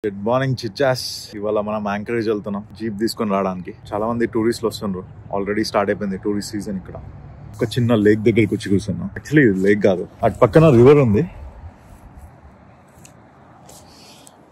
Good morning చిచ్చాస్. ఇవాళ మనం anchorage వెళ్తున్నాం జీప్ తీసుకొని రావడానికి. చాలా మంది టూరిస్టులు వస్తున్నారు. ఆల్రెడీ స్టార్ట్ అయిపోయింది టూరిస్ట్ సీజన్. ఇక్కడ ఒక చిన్న లేక్ దగ్గరికి వచ్చి కూర్చున్నాం. యాక్చువల్లీ లేక్ కాదు, అటు పక్కన రివర్ ఉంది,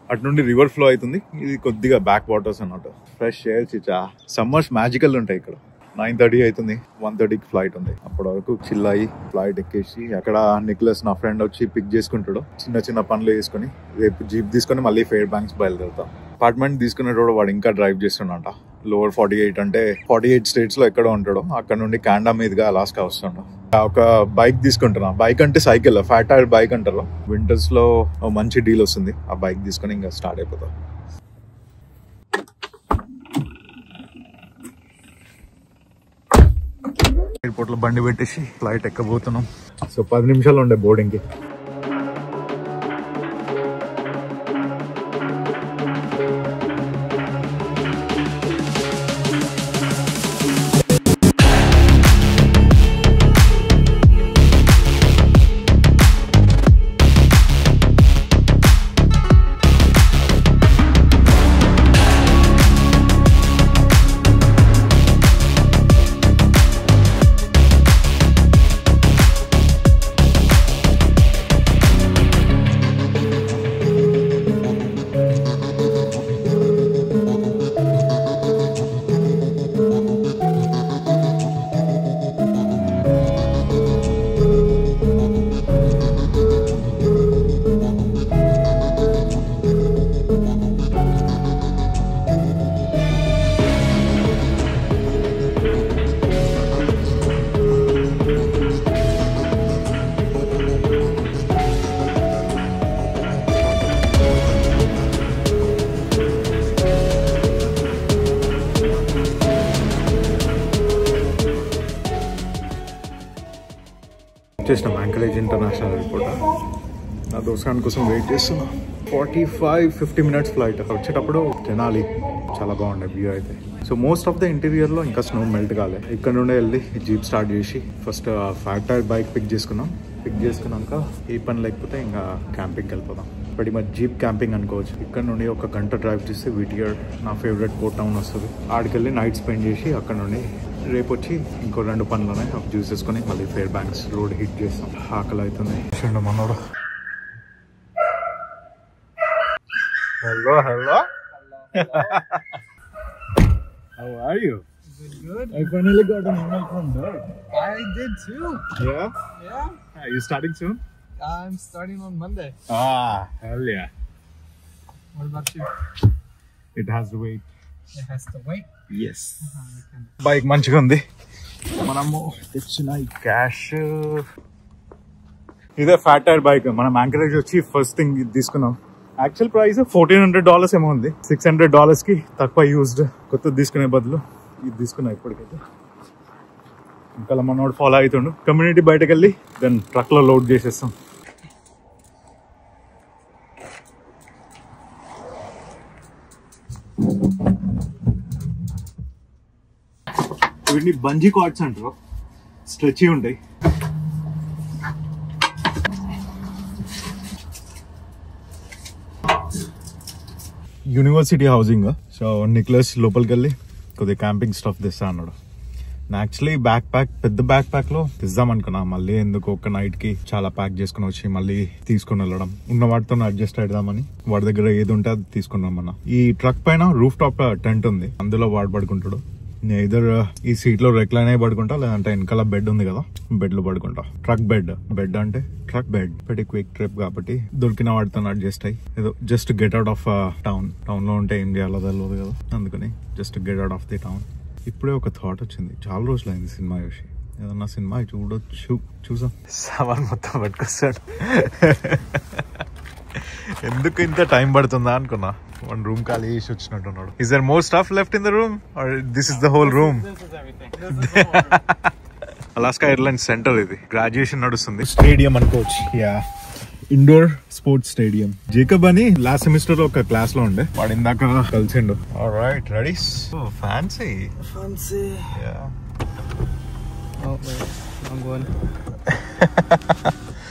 అటు నుండి రివర్ ఫ్లో అవుతుంది. ఇది కొద్దిగా బ్యాక్ వాటర్స్ అన్నట్టు. ఫ్రెష్ ఎయిర్ చిచ్చా. సమ్మర్స్ మ్యాజికల్ ఉంటాయి ఇక్కడ. 9:30 అవుతుంది, 1:30కి ఫ్లైట్ ఉంది. అప్పటి వరకు చిల్ అయ్యి ఫ్లైట్ ఎక్కేసి అక్కడ నిక్లెస్ నా ఫ్రెండ్ వచ్చి పిక్ చేసుకుంటాడు. చిన్న చిన్న పనులు చేసుకుని రేపు జీప్ తీసుకొని మళ్ళీ ఫెయిర్ బ్యాంక్స్ బయలుదేరుతాం. అపార్ట్మెంట్ తీసుకునేటోడు వాడు ఇంకా డ్రైవ్ చేస్తుండంట. లోవర్ 48 అంటే 48 స్టేట్స్ లో ఎక్కడో ఉంటాడు. అక్కడ నుండి కాండా మీదుగా అలాస్కా వస్తుండ. ఒక బైక్ తీసుకుంటున్నా. బైక్ అంటే సైకిల్, ఫ్యాట్ టైర్ బైక్ అంటారు. వింటర్స్ లో మంచి డీల్ వస్తుంది. ఆ బైక్ తీసుకొని ఇంకా స్టార్ట్ అయిపోతాం. ఎయిర్పోర్ట్ లో బండి పెట్టేసి ఫ్లైట్ ఎక్కబోతున్నాం. సో 10 నిమిషాలు ఉండే బోర్డింగ్ కి. చేసిన యాంకరేజ్ ఇంటర్నేషనల్ ఎయిర్పోర్ట్. నా దోస్తాన్ కోసం వెయిట్ చేస్తున్నా. 45-50 మినిట్స్ ఫ్లైట్. వచ్చేటప్పుడు తెనాలి చాలా బాగుండే వ్యూ అయితే. So most of the interior లో ఇంకా స్నో మెల్ట్ కాలే. ఇక్కడ నుండే వెళ్ళి జీప్ స్టార్ట్ చేసి first fat tyre bike pick చేసుకున్నాం. పిక్ చేసుకున్నాక ఏ పని లేకపోతే ఇంకా క్యాంపింగ్కి వెళ్ళిపోదాం. ప్రతి మచ్ జీప్ క్యాంపింగ్ అనుకోవచ్చు. ఇక్కడ నుండి 1 గంట డ్రైవ్ చేస్తే విటియర్, నా ఫేవరెట్ కోట్ టౌన్ వస్తుంది. ఆడికెళ్ళి నైట్ స్పెండ్ చేసి అక్కడ నుండి రేపు వచ్చి ఇంకో 2 పనులు జ్యూస్ వేసుకొని మళ్ళీ ఫెయిర్ బ్యాంక్స్ రోడ్ హిట్ చేస్తాం. ఆకలి అవుతుంది. మనోడు hello hello How are you? Good. I finally got an email from Doug. I did too. Yeah? Yeah. Are you starting soon? I'm starting on Monday. Hell yeah. What about you? It has to wait. It has to wait. Yes. Bike మంచిగా ఉంది. మనము తెచ్చిన ఈ cash ఇదే fat tyre bike. మనం anchorage వచ్చి first thing ఇది తీసుకున్నాం. యాక్చువల్ ప్రైస్ $1,400 ఏమో ఉంది. $600 కి తక్కువ యూజ్డ్. కొత్తది తీసుకునే బదులు ఇది తీసుకున్నా. ఇప్పటికైతే ఇంకా మనోడు ఫాలో అవుతుండు. కమ్యూనిటీ బయటకు వెళ్ళి దెన్ ట్రక్ లో లోడ్ చేసేస్తాం. వీటిని బంజీ కార్డ్స్ అంటారు. స్ట్రెచ్ ఉంటాయి. University housing. సో నిక్లెస్ లోపలికి వెళ్ళి కొద్దిగా క్యాంపింగ్ స్టఫ్ తెస్తా అన్నాడు. యాక్చువల్లీ పెద్ద బ్యాక్ ప్యాక్ లో తెద్దాం అనుకున్నా. మళ్ళీ ఎందుకు ఒక నైట్ కి చాలా ప్యాక్ చేసుకుని వచ్చి మళ్ళీ తీసుకుని వెళ్ళడం. ఉన్న వాటితో అడ్జస్ట్ అయిదామని వాడి దగ్గర ఏది ఉంటే అది తీసుకున్నామన్నా. ఈ ట్రక్ పైన రూఫ్ టాప్ టెంట్ ఉంది. అందులో వాడు పడుకుంటాడు. నేను ఇద్దరు ఈ సీట్ లో రెక్లైన్ అయి పడుకుంటా, లేదంటే వెనకాల బెడ్ ఉంది కదా, బెడ్ లో పడుకుంటా. ట్రక్ బెడ్ అంటే ట్రక్ బెడ్. పెట్టి క్విక్ ట్రిప్ కాబట్టి దొరికిన వాటితో అడ్జస్ట్ అయ్యి ఏదో just get out of town లో ఉంటే ఏం చేయాలో తెలియదు కదా, అందుకని just get out of the town. ఇప్పుడే ఒక థాట్ వచ్చింది. చాలా రోజులు అయింది సినిమా చూసి. ఏదన్నా సినిమా చూసాం. సామాన్ మొత్తం పట్టుకొస్తాడు. ఎందుకు ఇంత టైం పడుతుందా అనుకున్నా. 1 రూమ్ ఖాళీ చేసి వచ్చినట్టున్నాడు. Is there more stuff left in the room or this is the whole room? This is everything. This is the whole room. Alaska Airlines Center ఇది. గ్రాడ్యుయేషన్ నడుస్తుంది. స్టేడియం అనుకోవచ్చు. Yeah, indoor sports stadium. Jacob అని last semester లో ఒక class లో ఉండే, వాడు ఇందాక కలిసిండు. Alright, ready. Fancy. Oh wait, wrong one.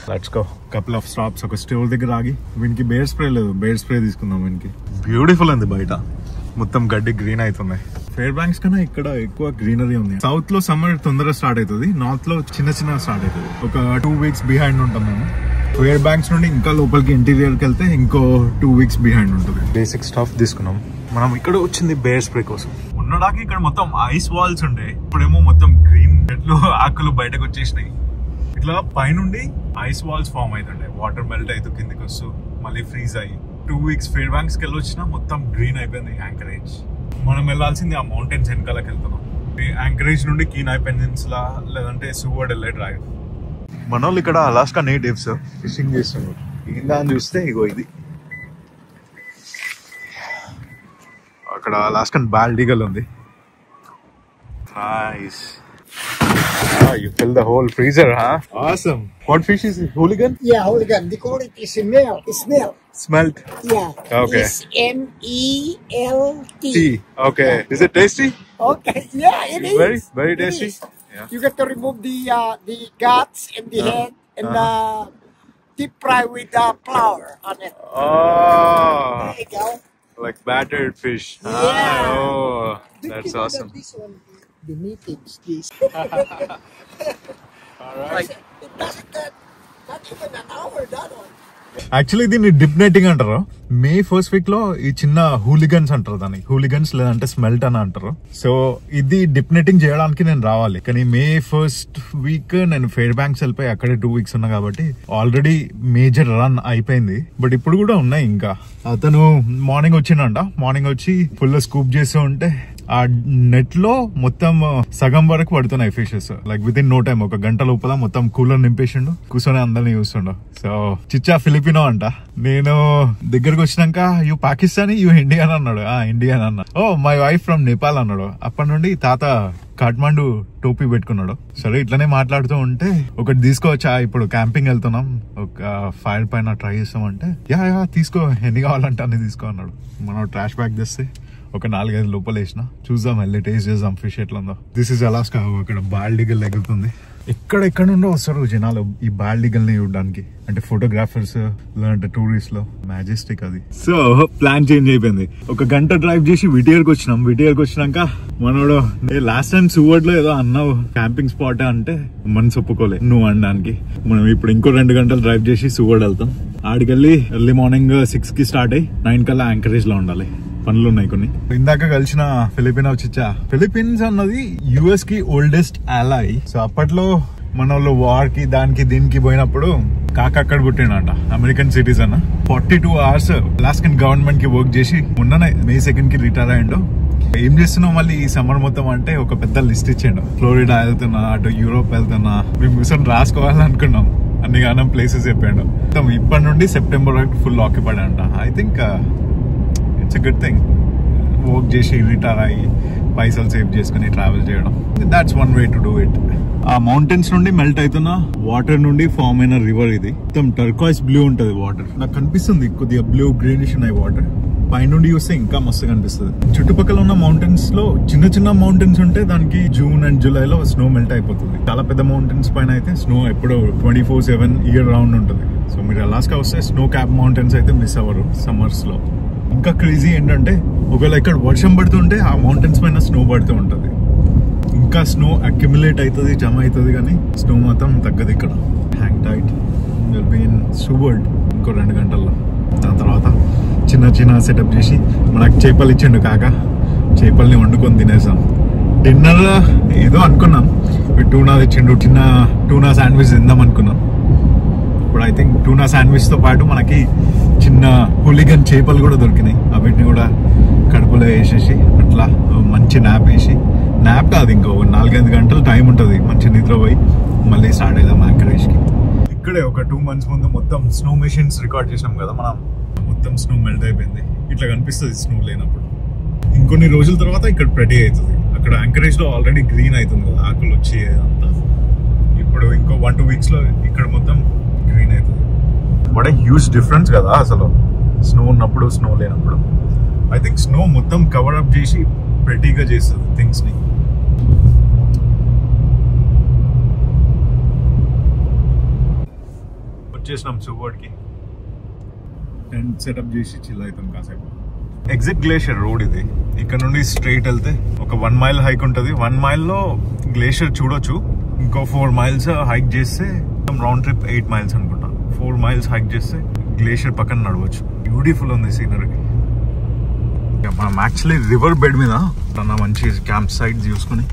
Let's go. Couple of stops. ఒక స్టోర్ దగ్గర ఆగి వీనికి బేర్ స్ప్రే లేదు, బేర్ స్ప్రే తీసుకుందాం. వీనికి బ్యూటిఫుల్ ఉంది బయట, మొత్తం గడ్డి గ్రీన్ అవుతున్నాయి. ఫేర్ బ్యాంక్స్ కన్నా ఇక్కడ ఎక్కువ గ్రీనరీ ఉంది. సౌత్ లో సమ్మర్ తొందరగా స్టార్ట్ అవుతుంది, నార్త్ లో చిన్న స్టార్ట్ అవుతుంది. ఒక 2 weeks బిహైండ్ ఉంటాం మేము. ఫేర్ బ్యాంక్స్ నుండి ఇంకా లోపలికి ఇంటీరియర్కి వెళ్తే ఇంకో 2 weeks బిహైండ్ ఉంటుంది. బేసిక్ స్టాఫ్ తీసుకున్నాం మనం. ఇక్కడ వచ్చింది బేర్ స్ప్రే కోసం. ఉండడానికి ఇక్కడ మొత్తం ఐస్ వాల్స్ ఉండే, ఇప్పుడేమో మొత్తం గ్రీన్ చెట్లు ఆకులు బయటకు వచ్చేసినాయి. ఇట్లా పైనుండి ఐస్ వాల్స్ ఫామ్ అవుతుండే, వాటర్ మెల్ట్ అవుతూ కిందికి వస్తూ మళ్ళీ ఫ్రీజ్ అయ్యి 2 weeks ఫేర్ బ్యాంక్స్కి వెళ్ళి వచ్చినా మొత్తం గ్రీన్ అయిపోయింది యాంకరేజ్. మనం వెళ్ళాల్సింది ఆ మౌంటైన్స్ వెనకాలకి వెళ్తున్నాం. యాంకరేజ్ నుండి కీనాయ్ పెనిన్సులా లేదంటే సూవర్డ్ వెళ్ళే డ్రైవ్. మన వాళ్ళు ఇక్కడ అలాస్కా నేటివ్స్ ఫిషింగ్ చేస్తున్నారు. ఇందా అని చూస్తే ఇగో ఇది అక్కడ అలాస్కన్ బాల్డిగల్ ఉంది. Nice. You fill the whole freezer, huh? Awesome. What fish is it? Hooligan? Yeah, hooligan. They call it smelt. Smelt. Yeah. Okay. SMELT. Okay. Is it tasty? Okay. Yeah, it is. Very tasty. Yeah. You get to remove the guts and the head and deep fry with flour on it. Oh. There you go. Like battered fish. Yeah. Oh, that's awesome. This one, the natives, this. All right. It doesn't not even an hour, that one. Actually దీన్ని dip netting అంటారు. May first week లో ఈ చిన్న హూలిగన్స్ అంటారు దాన్ని. హూలిగన్స్ లేదంటే smelt అని అంటారు. సో ఇది డిప్ నెట్టింగ్ చేయడానికి నేను రావాలి, కానీ మే ఫస్ట్ వీక్ నేను ఫేర్ బ్యాంక్స్ వెళ్ళిపోయి అక్కడే 2 weeks ఉన్నా కాబట్టి ఆల్రెడీ మేజర్ రన్ అయిపోయింది. బట్ ఇప్పుడు కూడా ఉన్నాయి. ఇంకా అతను మార్నింగ్ వచ్చిండంట. మార్నింగ్ వచ్చి ఫుల్ స్కూప్ చేస్తూ ఉంటే ఆ నెట్ లో మొత్తం సగం వరకు పడుతున్నాయి fishes. Like within no time, 1 గంట లోపల మొత్తం కూలర్ నింపేసిండు, కూర్చొని అందరినీ చూస్తుండు. సో చిచ్చా ఫిలిపినో అంట. నేను దగ్గరకు వచ్చినాక యూ పాకిస్తానీ యూ ఇండియన్ అన్నాడు. ఇండియన్ అన్నా. Oh my wife from Nepal అన్నాడు. అప్పటి నుండి తాత కాఠ్మండు టోపీ పెట్టుకున్నాడు. సరే ఇట్లనే మాట్లాడుతూ ఉంటే ఒకటి తీసుకోవచ్చా, ఇప్పుడు క్యాంపింగ్ వెళ్తున్నాం, ఒక ఫైర్ పైన ట్రై చేస్తామంటే యా తీసుకో, ఎన్ని కావాలంటే అన్ని తీసుకో అన్నాడు. మనం ట్రాష్ బ్యాగ్ తెస్తే ఒక 4-5 లోపల వేసిన. చూద్దాం, వెళ్ళి టేస్ట్ చేద్దాం ఫిష్ ఎట్లా ఉందో. This is Alaska. ఇక్కడ బాల్డిగల్ ఎగురుతుంది. ఎక్కడ నుండో వస్తారు జనాలు ఈ బాల్డిగల్ ని చూడడానికి. అంటే ఫోటోగ్రాఫర్స్ లేదంటే టూరిస్టులు. మ్యాజెస్టిక్ అది. సో ప్లాన్ చేంజ్ అయిపోయింది. 1 గంట డ్రైవ్ చేసి విటియర్కి వచ్చినాం. విటియర్కి వచ్చినాక మనోడు లాస్ట్ టైం సూవర్డ్ లో ఏదో అన్నావు క్యాంపింగ్ స్పాట్ అంటే మనసు ఒప్పుకోలే నువ్వు అనడానికి. మనం ఇప్పుడు ఇంకో 2 గంటలు డ్రైవ్ చేసి సూవర్డ్ వెళ్తాం. ఆడికెళ్ళి ఎర్లీ మార్నింగ్ 6 కి స్టార్ట్ అయ్యి 9 కల్లా యాంకరేజ్ లో ఉండాలి. పనులు ఉన్నాయి కొన్ని. ఇందాక కలిసిన ఫిలిపినో చిచ్చా. ఫిలిప్పీన్స్ అన్నది యుఎస్ కి ఓల్డెస్ట్ అలై. సో అప్పట్లో మన వాళ్ళు వార్ కి దానికి దీనికి పోయినప్పుడు కాక అక్కడ పుట్టిండంట. American citizen. 42 hours Alaskan government కి వర్క్ చేసి మొన్ననే May 2nd కి రిటైర్ అయ్యిండు. ఏం చేస్తున్నావు మళ్ళీ ఈ సమ్మర్ మొత్తం అంటే ఒక పెద్ద లిస్ట్ ఇచ్చిండు. ఫ్లోరిడా వెళ్తున్నా, అటు యూరోప్ వెళ్తున్నా. మేము కూర్చొని రాసుకోవాలనుకున్నాం. అన్ని గానం ప్లేసెస్ చెప్పాడు. ఇప్పటి నుండి సెప్టెంబర్ వరకు ఫుల్ ఆక్యుపైడ్ అంట. I think it's a good thing. Work చేసి రిటైర్ అయ్యి పైసలు సేవ్ చేసుకుని ట్రావెల్ చేయడం. That's one way to do it. ఆ మౌంటైన్స్ నుండి మెల్ట్ అవుతున్న వాటర్ నుండి ఫామ్ అయిన రివర్ ఇది. మొత్తం టర్కాయిస్ బ్లూ ఉంటది వాటర్. నాకు కనిపిస్తుంది కొద్దిగా బ్లూ గ్రీనిష్ ఉన్నాయి వాటర్. పైనుండి చూస్తే ఇంకా మస్తు కనిపిస్తుంది. చుట్టుపక్కల ఉన్న మౌంటైన్స్ లో చిన్న మౌంటైన్స్ ఉంటే దానికి జూన్ అండ్ జూలైలో స్నో మెల్ట్ అయిపోతుంది. చాలా పెద్ద మౌంటైన్స్ పైన అయితే స్నో ఎప్పుడో 24/7 ఇయర్ రౌండ్ ఉంటుంది. సో మీరు అలాస్కా వస్తే స్నో క్యాప్ మౌంటైన్స్ అయితే మిస్ అవ్వరు సమ్మర్స్ లో. ఇంకా క్రేజీ ఏంటంటే ఒకవేళ ఇక్కడ వర్షం పడుతుంటే ఆ మౌంటైన్స్ పైన స్నో పడుతూ ఉంటుంది. ఇంకా స్నో అక్యుములేట్ అవుతుంది, జమ అవుతుంది, కానీ స్నో మాత్రం తగ్గదు ఇక్కడ. Hang tight will be in Seward ఇంకో 2 గంటల్లో. దాని తర్వాత చిన్న సెటప్ చేసి మనకు చేపలు ఇచ్చిండు కాక. చేపల్ని వండుకొని తినేసాం. డిన్నర్ ఏదో అనుకున్నాం, టూనా తెచ్చిండు. చిన్న టూనా శాండ్విచ్ తిందాం అనుకున్నాం. ఇప్పుడు ఐ థింక్ టూనా శాండ్విచ్ తో పాటు మనకి చిన్న హులిగన్ చేపలు కూడా దొరికినాయి. వీటిని కూడా కడుపులో వేసేసి అట్లా మంచి నాప్ వేసి, నాప్ కాదు ఇంకో 4-5 గంటలు టైం ఉంటుంది, మంచి నిద్రపోయి మళ్ళీ స్టార్ట్ అవుదాం యాంకరేజ్కి. ఇక్కడే ఒక 2 months ముందు మొత్తం స్నో మెషిన్స్ రికార్డ్ చేసినాం కదా మనం. మొత్తం స్నో మెల్ట్ అయిపోయింది. ఇట్లా కనిపిస్తుంది స్నో లేనప్పుడు. ఇంకొన్ని రోజుల తర్వాత ఇక్కడ ప్రెడీ అవుతుంది. అక్కడ యాంకరేజ్ లో ఆల్రెడీ గ్రీన్ అవుతుంది కదా ఆకులు వచ్చి అంతా. ఇప్పుడు ఇంకో 1-2 weeks లో ఇక్కడ మొత్తం గ్రీన్ అవుతుంది. వాట్ ఏ హ్యూజ్ డిఫరెన్స్ కదా అసలు స్నో ఉన్నప్పుడు స్నో లేనప్పుడు. ఐ థింక్ స్నో మొత్తం కవర్ అప్ చేసి ప్రెటీగా చేస్తుంది థింగ్స్ ని. వచ్చేసినాం సువర్డ్కి. టెంట్ సెటప్ చేసి చిల్ అవుతాం కాసేపు. ఎగ్జిట్ గ్లేషియర్ రోడ్ ఇది. ఇక్కడ నుండి స్ట్రైట్ వెళ్తే ఒక 1 మైల్ హైక్ ఉంటుంది. 1 మైల్లో గ్లేషియర్ చూడొచ్చు. ఇంకో 4 మైల్స్ హైక్ చేస్తే రౌండ్ ట్రిప్ 8 మైల్స్ అనుకుంటా. 4 మైల్స్ హైక్ చేస్తే గ్లేషియర్ పక్కన నడవచ్చు. బ్యూటిఫుల్ ఉంది సీనరీ. మనం యాక్చువల్లీ రివర్ బెడ్ మీద మంచి క్యాంప్ సైట్ చూసుకుని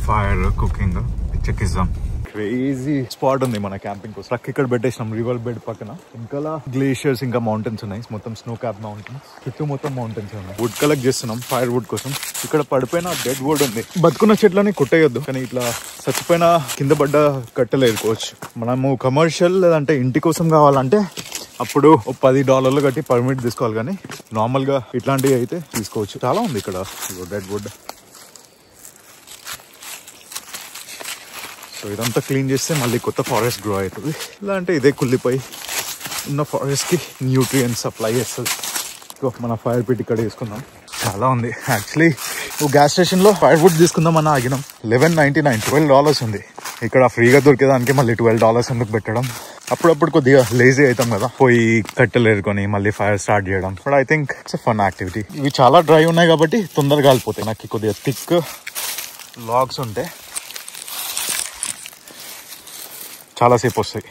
ఫైర్ కుకింగ్ చెక్కిస్తాం. క్రేజీ స్పాట్ ఉంది మన క్యాంపింగ్ కోసం. ట్రక్ ఇక్కడ పెట్టేసినాం రివర్ బెడ్ పక్కన. ఇంకా గ్లేషియర్స్ ఇంకా మౌంటైన్స్ ఉన్నాయి. మొత్తం స్నో క్యాప్ మౌంటైన్స్. చుట్టూ మొత్తం మౌంటైన్స్ ఉన్నాయి. వుడ్ కలెక్ట్ చేస్తున్నాం ఫైర్ వుడ్ కోసం. ఇక్కడ పడిపోయిన డెడ్ వుడ్ ఉంది. బతుకున్న చెట్లని కొట్టేయొద్దు, కానీ ఇట్లా చచ్చిపోయిన కింద పడ్డ కట్టెలు ఎదుకోవచ్చు. మనము కమర్షియల్ లేదంటే ఇంటి కోసం కావాలంటే అప్పుడు $10 కట్టి పర్మిట్ తీసుకోవాలి, కానీ నార్మల్ గా ఇట్లాంటివి అయితే తీసుకోవచ్చు. చాలా ఉంది ఇక్కడ డెడ్ వుడ్. సో ఇదంతా క్లీన్ చేస్తే మళ్ళీ కొత్త ఫారెస్ట్ గ్రో అవుతుంది. ఇలా అంటే ఇదే కుళ్ళిపోయి ఉన్న ఫారెస్ట్ కి న్యూట్రియంట్స్ సప్లై చేస్తుంది. మన ఫైర్ పిట్ ఇక్కడ వేసుకుందాం. చాలా ఉంది యాక్చువల్లీ. గ్యాస్ స్టేషన్ లో ఫైర్ వుడ్ తీసుకుందాం అని ఆగినాం. $11.99 $12 ఉంది. ఇక్కడ ఫ్రీగా దొరికేదానికి మళ్ళీ $12 ఎందుకు పెట్టడం. అప్పుడప్పుడు కొద్దిగా లేజీ అవుతాం కదా, పోయి కట్టెలు ఏరుకొని మళ్ళీ ఫైర్ స్టార్ట్ చేయడం. But I think it's fun activity. ఇవి చాలా డ్రై ఉన్నాయి కాబట్టి తొందరగా కాలిపోతాయి. నాకు కొద్దిగా థిక్ లాగ్స్ ఉంటే చాలాసేపు వస్తాయి.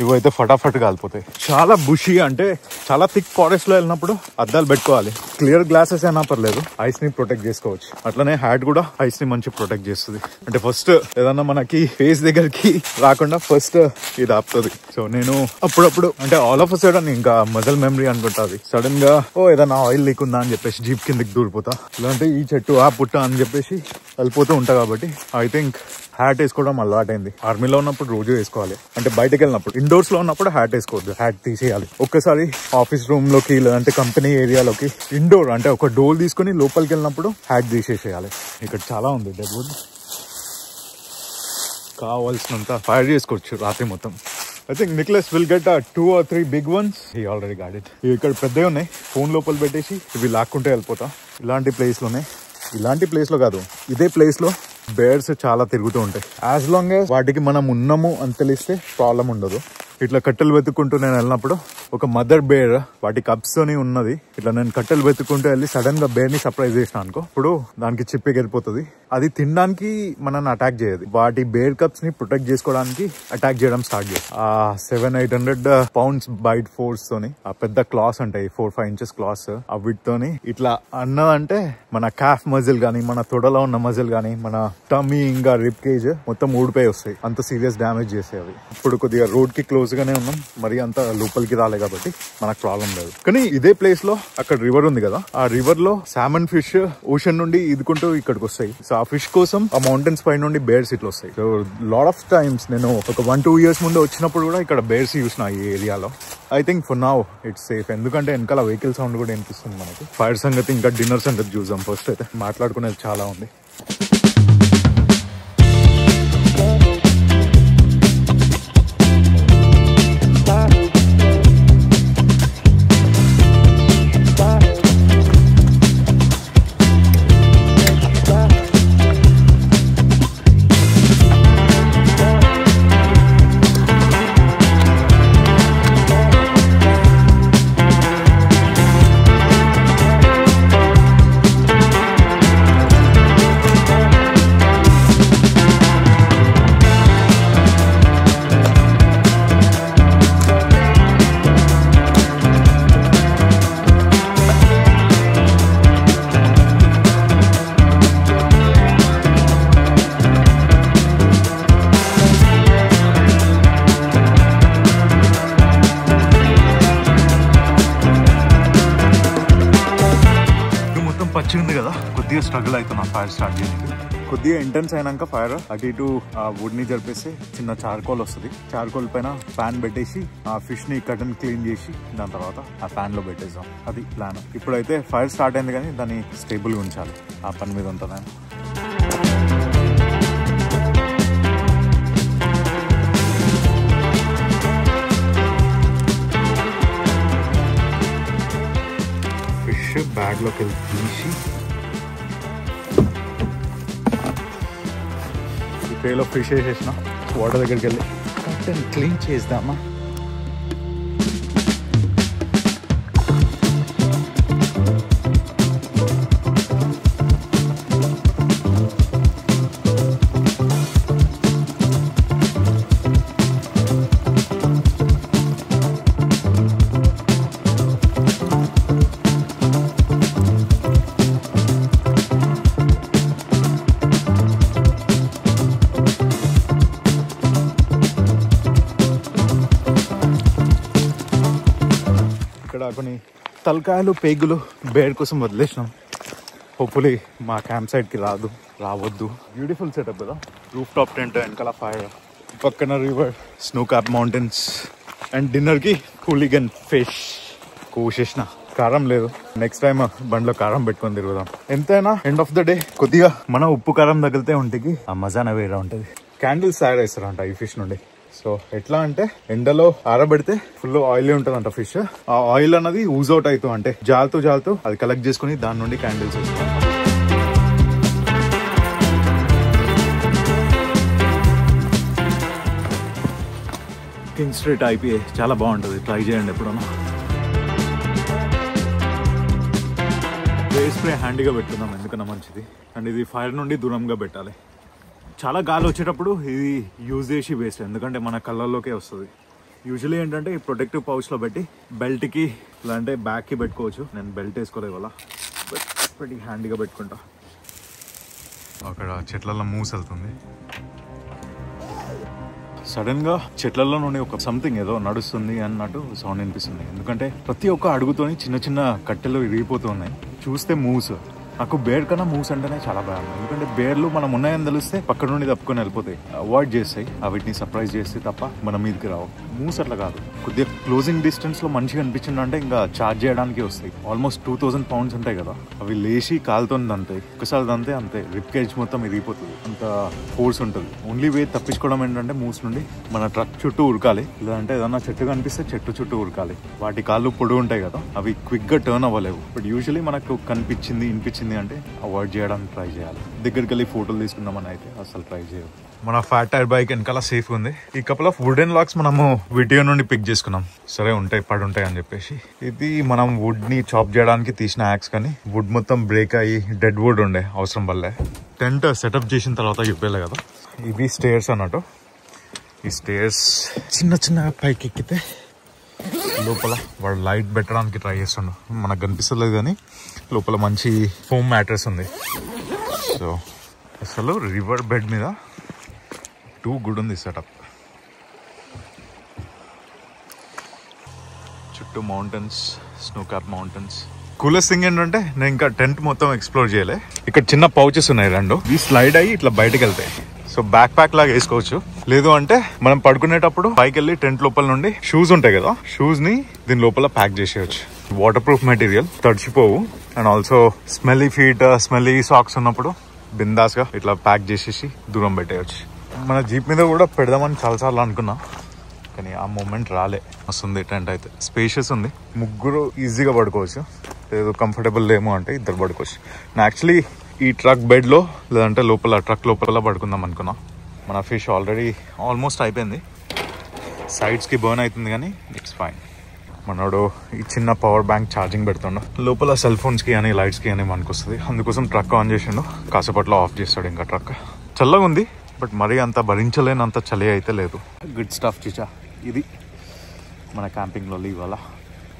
ఇవైతే ఫటాఫట్ కాలిపోతాయి. చాలా బుషి అంటే చాలా థిక్ ఫారెస్ట్ లో వెళ్ళినప్పుడు అద్దాలు పెట్టుకోవాలి. క్లియర్ గ్లాసెస్ అయినా పర్లేదు, ఐస్ ని ప్రొటెక్ట్ చేసుకోవచ్చు. అట్లనే హ్యాట్ కూడా ఐస్ ని మంచి ప్రొటెక్ట్ చేస్తుంది. అంటే ఫస్ట్ ఏదన్నా మనకి ఫేస్ దగ్గరికి రాకుండా ఫస్ట్ ఇది ఆపుతుంది. సో నేను అప్పుడప్పుడు అంటే ఆల్ ఆఫ్ అ సడన్ ఇంకా మజల్ మెమరీ అనుకుంటుంది. సడన్ గా ఏదైనా ఆయిల్ లీక్ ఉందా అని చెప్పేసి జీప్ కిందకి దూరిపోతా. ఇలాంటి ఈ చెట్టు ఆ పుట్ట అని చెప్పేసి వెళ్ళిపోతూ ఉంటా. కాబట్టి ఐ థింక్ హ్యాట్ వేసుకోవడం అలవాటైంది. ఆర్మీలో ఉన్నప్పుడు రోజు వేసుకోవాలి. అంటే బయటకు వెళ్ళినప్పుడు, ఇండోర్స్ లో ఉన్నప్పుడు హ్యాట్ వేసుకోవద్దు, హ్యాట్ తీసేయాలి. ఒక్కసారి ఆఫీస్ రూమ్ లోకి లేదంటే కంపెనీ ఏరియాలోకి ఇండోర్ అంటే ఒక డోర్ తీసుకుని లోపలికి వెళ్ళినప్పుడు హ్యాట్ తీసేసేయాలి. ఇక్కడ చాలా ఉంది డెడ్ వుడ్. కావాల్సినంత ఫైర్ చేసుకోవచ్చు రాత్రి మొత్తం. I think Nicholas will get 2 or 3 big ones. He already got it. ఇక్కడ పెద్దవి ఉన్నాయి. ఫోన్ లోపల పెట్టేసి ఇవి లాక్కుంటే వెళ్ళిపోతా. ఇలాంటి ప్లేస్ లోనే, ఇలాంటి ప్లేస్ లో కాదు, ఇదే ప్లేస్ లో బేర్స్ చాలా తిరుగుతూ ఉంటాయి. యాజ్ లాంగ్ యాజ్ వాటికి మనం ఉన్నాము అని తెలిస్తే ప్రాబ్లం ఉండదు. ఇట్లా కట్టెలు వెతుక్కుంటూ నేను వెళ్ళినప్పుడు ఒక మదర్ బేర్ వాటి కప్స్ తోని ఉన్నది. ఇట్లా నేను కట్టెలు వెతుక్కుంటూ వెళ్ళి సడన్ గా బేర్ ని సర్ప్రైజ్ చేసిన అనుకో, ఇప్పుడు దానికి చిప్పెగిరిపోతుంది. అది తినడానికి మనల్ని అటాక్ చేయదు. వాటి బేర్ కప్స్ ని ప్రొటెక్ట్ చేసుకోవడానికి అటాక్ చేయడం స్టార్ట్ చేసి ఆ 700-800 pounds బైట్ ఫోర్స్ తోని ఆ పెద్ద క్లాస్ ఉంటాయి 4-5 inches క్లాస్, వీటితోని ఇట్లా అన్నదంటే మన కాఫ్ మజిల్ గానీ, మన తొడలో ఉన్న మజిల్ గానీ, మన టమ్మీ ఇంకా రిప్ కేజ్ మొత్తం ఊడిపోయి వస్తాయి. అంత సీరియస్ డ్యామేజ్ చేస్తాయి అవి. ఇప్పుడు కొద్దిగా రోడ్ కి క్లోజ్ గానే ఉన్నాం, మరి అంత లోపలికి రాలే కాబట్టి మనకు ప్రాబ్లం లేదు. కానీ ఇదే ప్లేస్ లో అక్కడ రివర్ ఉంది కదా, ఆ రివర్ లో సామన్ ఫిష్ ఓషన్ నుండి ఇదుకుంటూ ఇక్కడికి వస్తాయి. సో ఆ ఫిష్ కోసం ఆ మౌంటైన్స్ పై నుండి బేర్స్ ఇట్లా వస్తాయి. సో లాట్ ఆఫ్ టైమ్స్ నేను ఒక 1-2 years ముందు వచ్చినప్పుడు కూడా ఇక్కడ బేర్స్ చూసిన ఈ ఏరియాలో. I think for now it's safe. ఎందుకంటే వెనకాల వెహికల్ సౌండ్ కూడా వినిపిస్తుంది మనకి. ఫైర్ సంగతి ఇంకా డిన్నర్ సంగతి చూద్దాం. ఫస్ట్ అయితే మాట్లాడుకునేది చాలా ఉంది. ఉంది కదా, కొద్దిగా స్ట్రగుల్ అవుతున్నా ఫైర్ స్టార్ట్ చేయడానికి. కొద్దిగా ఇంటెన్స్ అయినాక ఫైర్ అటు ఇటు వుడ్ ని జరిపేసి చిన్న చార్కోల్ వస్తుంది. చార్కోల్ పైన ప్యాన్ పెట్టేసి ఆ ఫిష్ ని కటన్ క్లీన్ చేసి దాని తర్వాత ఆ ప్యాన్ లో పెట్టేసాం. అది ప్లాన్. ఇప్పుడైతే ఫైర్ స్టార్ట్ అయింది కానీ దాన్ని స్టేబుల్ గా ఉంచాలి. ఆ పని మీద ఉంటుంది. బ్యాగ్ లోకి వెళ్ళి తీసి ఈ ట్రేలో ఫిష్ వేసేసిన వాటర్ దగ్గరికి వెళ్ళి కట్టెన్ క్లీన్ చేద్దామా. కొన్ని తలకాయలు పేగులు బేర్ కోసం వదిలేసినాం. హోప్ఫుల్లీ మా క్యాంప్ సైట్కి రావద్దు. బ్యూటిఫుల్ సెటప్ కదా, రూఫ్ టాప్ టెంట్, వెనకాల ఫైర్, పక్కన river, snow cap mountains. And డిన్నర్కి కూలిగన్ ఫిష్ కోసేసిన. కారం లేదు, నెక్స్ట్ టైం బండిలో కారం పెట్టుకొని తిరుగుదాం. ఎంతైనా ఎండ్ ఆఫ్ ద డే కొద్దిగా మన ఉప్పు కారం తగిలితే ఒంటికి ఆ మజానే వేరే ఉంటుంది. క్యాండిల్స్ తయారు చేస్తారంట ఈ ఫిష్ నుండి. సో ఎట్లా అంటే ఎండలో ఆరబెడితే ఫుల్ ఆయిల్ ఉంటుందంట ఫిష్. ఆ ఆయిల్ అన్నది యూజ్ అవుట్ అవుతూ అంటే జాలుతూ అది కలెక్ట్ చేసుకుని దాని నుండి క్యాండిల్స్ వస్తాయి. కింగ్ స్ట్రీట్ ఐపీఏ చాలా బాగుంటుంది, ట్రై చేయండి ఎప్పుడన్నా. స్ప్రే హ్యాండీగా పెట్టుకుందాం ఎందుకన్నా మంచిది. అండ్ ఇది ఫైర్ నుండి దూరంగా పెట్టాలి. చాలా గాలి వచ్చేటప్పుడు ఇది యూజ్ చేసి వేస్ట్, ఎందుకంటే మన కళ్ళల్లోకే వస్తుంది. యూజువలీ ఏంటంటే ఈ ప్రొటెక్టివ్ పౌచ్లో పెట్టి బెల్ట్కి లేదంటే బ్యాగ్కి పెట్టుకోవచ్చు. నేను బెల్ట్ వేసుకోలేదు ఇవాళ, బట్ పెట్టి హ్యాండీగా పెట్టుకుంటా. అక్కడ చెట్లలో మూసి వెళ్తుంది. సడన్ గా చెట్లలో నుండి ఒక సంథింగ్ ఏదో నడుస్తుంది అన్నట్టు సౌండ్ వినిపిస్తుంది. ఎందుకంటే ప్రతి ఒక్క అడుగుతోని చిన్న చిన్న కట్టెలు విరిగిపోతూ ఉన్నాయి. చూస్తే మూస్, నాకు బేర్ కన్నా మూస్ అంటేనే చాలా భయం. ఎందుకంటే బేర్లు మనం ఉన్నాయని తెలిస్తే పక్క నుండి తప్పుకొని వెళ్ళిపోతాయి, అవాయిడ్ చేస్తాయి, వీటిని సర్ప్రైజ్ చేస్తే తప్ప మన మీదకి రావు. మూస్ అట్లా కాదు, కొద్దిగా క్లోజింగ్ డిస్టెన్స్ లో మంచిగా అనిపించిందంటే ఇంకా చార్జ్ చేయడానికి వస్తాయి. ఆల్మోస్ట్ 2000 pounds ఉంటాయి కదా, అవి లేచి కాలుతో దంతాయి. ఒకసారి దంతే అంతే, రిప్ కేజ్ మొత్తం విరిగిపోతుంది, అంత ఫోర్స్ ఉంటుంది. ఓన్లీ వే తప్పించుకోవడం ఏంటంటే మూస్ నుండి మన ట్రక్ చుట్టూ ఉరకాలి, లేదంటే ఏదన్నా చెట్టు కనిపిస్తే చెట్టు చుట్టూ ఉరకాలి. వాటి కాళ్ళు పొడుగు ఉంటాయి కదా, అవి క్విక్ గా టర్న్ అవ్వలేవు. బట్ యూజువలీ మనకు వినిపించింది అంటే అవాయిడ్ చేయడానికి ట్రై చేయాలి. దగ్గరికి వెళ్ళి ఫోటోలు తీసుకుందామని అయితే అసలు ట్రై చేయాలి. మన ఫ్యాట్ టైర్ బైక్ వెనకాల సేఫ్ ఉంది. ఈ కపుల్ ఆఫ్ వుడెన్ లాక్స్ మనము వీడియో నుండి పిక్ చేసుకున్నాం. సరే ఉంటాయి పడుంటాయి అని చెప్పేసి. ఇది మనం వుడ్ ని చాప్ చేయడానికి తీసిన యాక్స్, కానీ వుడ్ మొత్తం బ్రేక్ అయ్యి డెడ్ వుడ్ ఉండే అవసరం వల్లే. టెంట్ సెటప్ చేసిన తర్వాత చెప్పేలే కదా, ఇవి స్టేర్స్ అన్నట్టు. ఈ స్టేర్స్ చిన్న పైకి ఎక్కితే లోపల వాడు లైట్ పెట్టడానికి ట్రై చేస్తుండు. మనకు కనిపిస్తలేదు కానీ లోపల మంచి ఫోమ్ మ్యాట్రెస్ ఉంది. సో అసలు రివర్ బెడ్ మీద టూ గుడ్ ఉంది సెటప్. చుట్టూ mountains, snow cap mountains. Coolest thing ఏంటంటే నేను ఇంకా టెంట్ మొత్తం ఎక్స్ప్లోర్ చేయలే. ఇక్కడ చిన్న పౌచెస్ ఉన్నాయి రెండు, ఇవి స్లైడ్ అయ్యి ఇట్లా బయటకు వెళ్తాయి. సో బ్యాక్ ప్యాక్ లాగా వేసుకోవచ్చు. లేదు అంటే మనం పడుకునేటప్పుడు పైకి వెళ్ళి టెంట్ లోపల నుండి షూస్ ఉంటాయి కదా, షూస్ ని దీని లోపల ప్యాక్ చేసేయచ్చు. వాటర్ ప్రూఫ్ మెటీరియల్, తడిచిపోవు. And also smelly feet, smelly socks ఉన్నప్పుడు బిందాస్ గా ఇట్లా ప్యాక్ చేసేసి దూరం పెట్టేయచ్చు. మన జీప్ మీద కూడా పెడదామని చాలాసార్లు అనుకున్నా, కానీ ఆ మూమెంట్ రాలే. వస్తుంది టెంట్ అయితే స్పేషియస్ ఉంది, ముగ్గురు ఈజీగా పడుకోవచ్చు. లేదు కంఫర్టబుల్ లేమో అంటే ఇద్దరు పడుకోవచ్చు. నేను యాక్చువల్లీ ఈ ట్రక్ బెడ్ లో లేదంటే ట్రక్ లోపల పడుకుందాం అనుకున్నా. మన ఫిష్ ఆల్మోస్ట్ అయిపోయింది, సైడ్స్ కి బర్న్ అవుతుంది కానీ ఇట్స్ ఫైన్. మనోడు ఈ చిన్న పవర్ బ్యాంక్ ఛార్జింగ్ పెడుతుండు. లోపల సెల్ ఫోన్స్ కి కానీ లైట్స్ కి కానీ మనకు వస్తుంది. అందుకోసం ట్రక్ ఆన్ చేసిండు, కాసేపట్లో ఆఫ్ చేస్తాడు. ఇంకా ట్రక్ చల్లగా ఉంది, బట్ మరీ అంత భరించలేనంత చలి అయితే లేదు. Good stuff చిచా. ఇది మన క్యాంపింగ్ లో ఇవాళ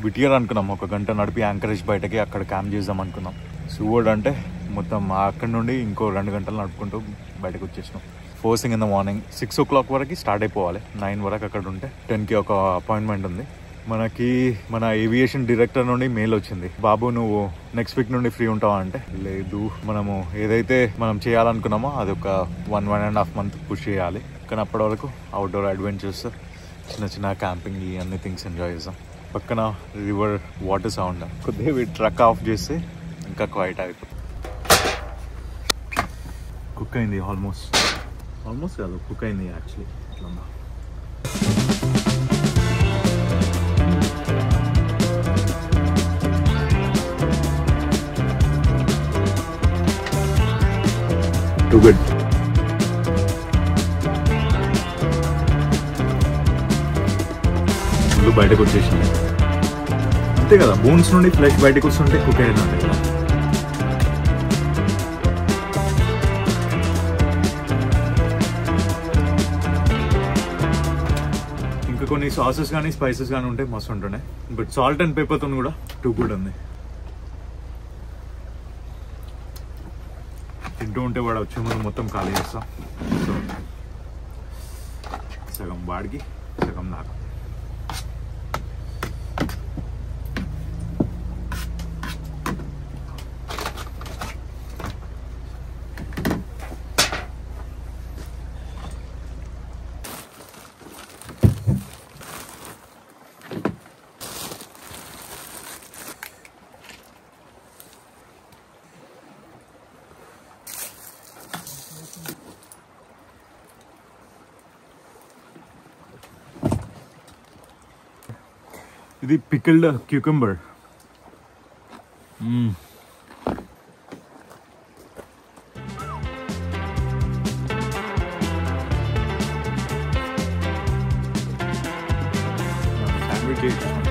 విటియర్ అనుకున్నాం. 1 గంట నడిపి యాంకరేజ్ బయటకి అక్కడ క్యాంప్ చేద్దాం అనుకున్నాం. సూవర్డ్ అంటే మొత్తం అక్కడ నుండి ఇంకో 2 గంటలు నడుపుకుంటూ బయటకు వచ్చేసినాం. First thing in the morning 6 o'clock వరకు స్టార్ట్ అయిపోవాలి. 9 వరకు అక్కడ ఉంటే 10కి ఒక అపాయింట్మెంట్ ఉంది. మనకి మన ఏవియేషన్ డైరెక్టర్ నుండి మెయిల్ వచ్చింది, బాబు నువ్వు నెక్స్ట్ వీక్ నుండి ఫ్రీ ఉంటావా అంటే, లేదు మనము ఏదైతే మనం చేయాలనుకున్నామో అది ఒక 1.5 month పుష్ చేయాలి. కానీ అప్పటి వరకు అవుట్డోర్ అడ్వెంచర్స్, చిన్న క్యాంపింగ్ అన్ని థింగ్స్ ఎంజాయ్ చేద్దాం. పక్కన రివర్ వాటర్ సౌండ్, కొద్దిగా ట్రక్ ఆఫ్ చేస్తే ఇంకా క్వైట్ అయిపోతుంది. కుక్ అయింది ఆల్మోస్ట్ కాదు, కుక్ అయింది యాక్చువల్లీ. ఇట్లా టూ గుడ్. ఫుల్ బయటకు వచ్చేసింది అంతే కదా, బోన్స్ నుండి ఫ్లెష్ బయటకు వస్తుంటే కుక్ అయినట్టే కదా. ఇంకా కొన్ని సాసెస్ కానీ స్పైసెస్ కానీ ఉంటే మస్తు ఉంటుండే, బట్ సాల్ట్ అండ్ పెప్పర్తో కూడా టూ గుడ్ ఉంది. తింటూ ఉంటే వాడు వచ్చే ముందు మొత్తం ఖాళీ చేస్తాం. సో సగం వాడికి సగం నాకు. ఇది పికిల్డ్ క్యూకంబర్. శాండ్విచ్